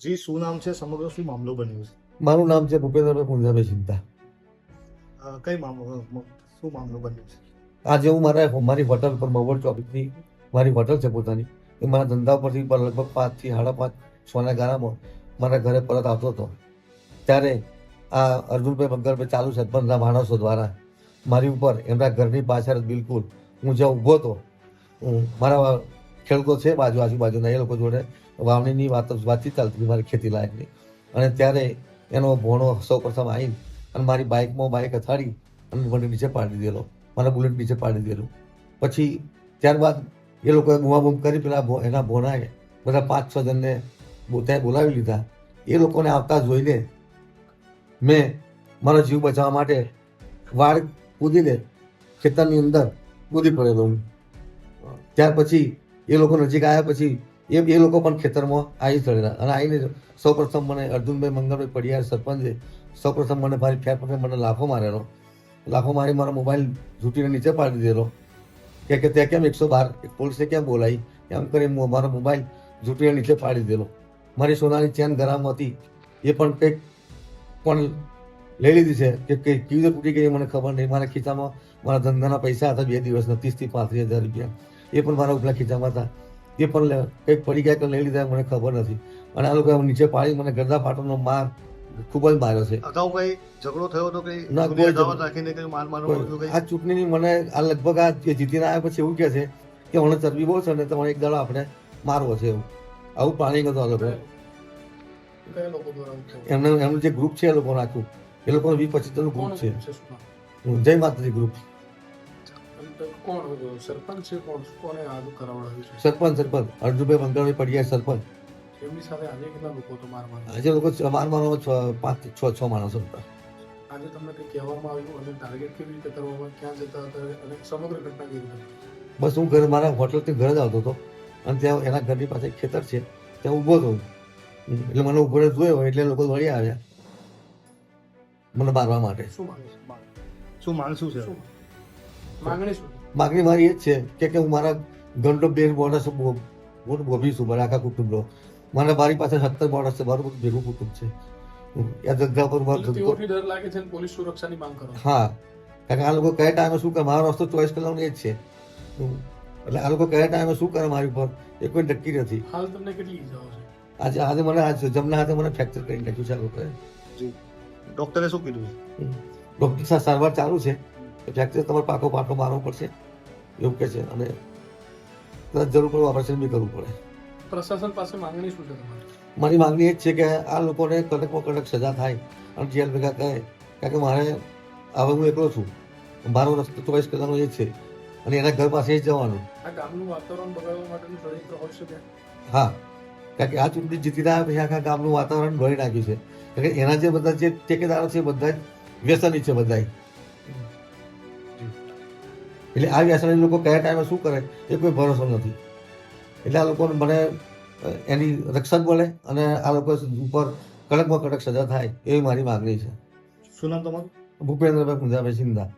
જી, શું નામ છે? સમગ્ર શું મામલો બન્યો છે? મારું નામ છે ભૂપેન્દ્રભાઈ પુંજાભાઈ ચિંતા. કઈ શું મામલો બન્યો છે? આજે હું મારી હોટલ પર મવડ ચોકની મારી હોટલ છે પોતાની, એ મારા ધંધા પરથી લગભગ 5 થી 5:30 સોના ગાળામાં મારા ઘરે પરત આવતો હતો. ત્યારે આ અર્જુનભાઈ બંગારભાઈ ચાલુ સરપંચના માણસો દ્વારા મારી ઉપર એમના ઘરની પાછળ બિલકુલ હું જ્યાં ઊભો હતો, મારા ખેડૂતો છે આજુબાજુના, એ લોકો જોડે વાવણીની વાતચીત ચાલતી હતી મારી ખેતી લાયકની. અને ત્યારે એનો ભોણો સૌ પ્રથમ આવીને અને મારી બાઇક અથાડી અને મને નીચે પાડી દીધેલો, મારા બુલેટ નીચે પાડી દીધેલું. પછી ત્યારબાદ એ લોકોએ બૂમાબૂમ કરી પેલા એના ભોણાએ બધા 5-6 જણને ત્યાં બોલાવી લીધા. એ લોકોને આવતા જોઈને મેં મારો જીવ બચાવવા માટે વાડ કૂદીને ખેતરની અંદર કૂદી પડેલો હું. ત્યાર પછી એ લોકો નજીક આવ્યા પછી એ લોકો પણ ખેતરમાં આવી ચડેલા અને આવીને સૌપ્રથમ મને અર્જુનભાઈ મંગળભાઈ પડિયાર સરપંચે સૌપ્રથમ મને મારી ફેર પર મને લાફો મારેલો. લાફો મારી મારો મોબાઈલ ઝૂંટીને નીચે પાડી દીધેલો કે ત્યાં કેમ 112 પોલીસે કેમ બોલાવી એમ કરી મારો મોબાઈલ ઝૂંટીને નીચે પાડી દીધેલો. મારી સોનાની ચેન ગરામાં હતી એ પણ કંઈક પણ લઈ લીધી છે કે કેવી રીતે તૂટી ગઈ મને ખબર નહીં. મારા ખીચામાં મારા ધંધાના પૈસા હતા 2 દિવસના 30,000 થી 35,000 રૂપિયા, એ પણ મારા ઉપલા ખીચામાં હતા. એ પણ કંઈક પડી ગયા કે લઈ લીધા મને ખબર નથી. અને આ લોકો નીચે પાડી મને ગરદા પાટણનો માર ખૂબ જ માર્યો છે. અગાઉ કઈ ઝઘડો થયો હતો કે ના, કોઈ ઝઘડો રાખીને કઈ માર મારવાનો આ ચૂંટણીની મને આ લગભગ આ જીતીને આવ્યા પછી એવું કહે છે કે મને ચરબી બહુ છે ને તમારે એક દાડો આપણે મારવો છે, એવું આવું પ્લાનિંગ હતું આ લોકો. એમનું જે ગ્રુપ છે એ લોકો નાખ્યું, એ લોકોનું 20-25 જણનું ગ્રુપ છે, જય માતાજી ગ્રુપ. સરપંચ અર્જુનભાઈ મંગળભાઈ પડિયાર સરપંચ. એમની સાથે આજે કેટલા લોકો તો માર માર્યા? આજે લોકો મારવાનો 5-6 માણસો હતા. આજે તમને કંઈ કહેવામાં આવ્યું અને ટાર્ગેટ કેવી રીતે કરવામાં, ક્યાં જતા હતા અને સમગ્ર ઘટના કેવી રીતે? બસ હું મારા હોટલથી ઘરે જ આવતો હતો અને ત્યાં એના ઘરની પાસે એક ખેતર છે ત્યાં ઊભો હતો. એટલે મને ઊભો જોયો એટલે લોકો વળી આવ્યા મને મારવા માટે. શું માંગ શું છે? માંગણી શું? માગણી મારી એ જ છે કે હું મારા ઘરનો 2 માણસ બોબી છું, મારા આખા કુટુંબનો. મારી પાસે 17 માણસ છે, મારું બધું ભેગું કુટુંબ છે. એ ધંધા પર તેઓથી ડર લાગે છે અને પોલીસ સુરક્ષાની માંગ કરો? હા, કારણ કે આ લોકો કયા ટાઈમે શું કરે, મારો રસ્તો 24 કલાકનો એ જ છે. એટલે આ લોકો કયા ટાઈમે શું કરે મારી ઉપર એ કોઈ નક્કી નથી. હાલ તમને કેટલી ઈજાઓ છે? આજે મને જમના હાથે મને ફ્રેક્ચર કરી નાખ્યું છે આ લોકોએ. જી, ડોક્ટરે શું કીધું છે? ડોક્ટર સાથે સારવાર ચાલુ છે. ફ્રેક્ચર તમારે પાટો મારવો પડશે એવું કે છે અને જરૂર પડે ઓપરેશન બી કરવું પડે. પ્રશાસન પાસે માંગણી શું છે તમારી? મારી માંગણી એ જ છે કે આ લોકોને કડકમાં કડક સજા થાય અને જેલ ભેગા કરે. કારણ કે મારે હવે હું એકલો છું, મારો રસ્તો 24 કલાકનો એ છે અને એના ઘર પાસે જ જવાનું. આ ગામનું વાતાવરણ બગાડવા માટેનું ષડયંત્ર હોઈ શકે? હા, કારણ કે આ ચૂંટણી જીતી રહ્યા પછી આખા ગામનું વાતાવરણ ઢોળી નાખ્યું છે. કારણ કે એના જે બધા જે ઠેકેદારો છે બધા જ વ્યસની છે બધા. એટલે આ વ્યસની લોકો કયા ટાઈમે શું કરે એ કોઈ ભરોસો નથી. એટલે આ લોકોને મને એની રક્ષણ મળે અને આ લોકો ઉપર કડકમાં કડક સજા થાય એવી મારી માગણી છે. શું નામ તમારું? ભૂપેન્દ્રભાઈ પુંજાભાઈ ચિંતા.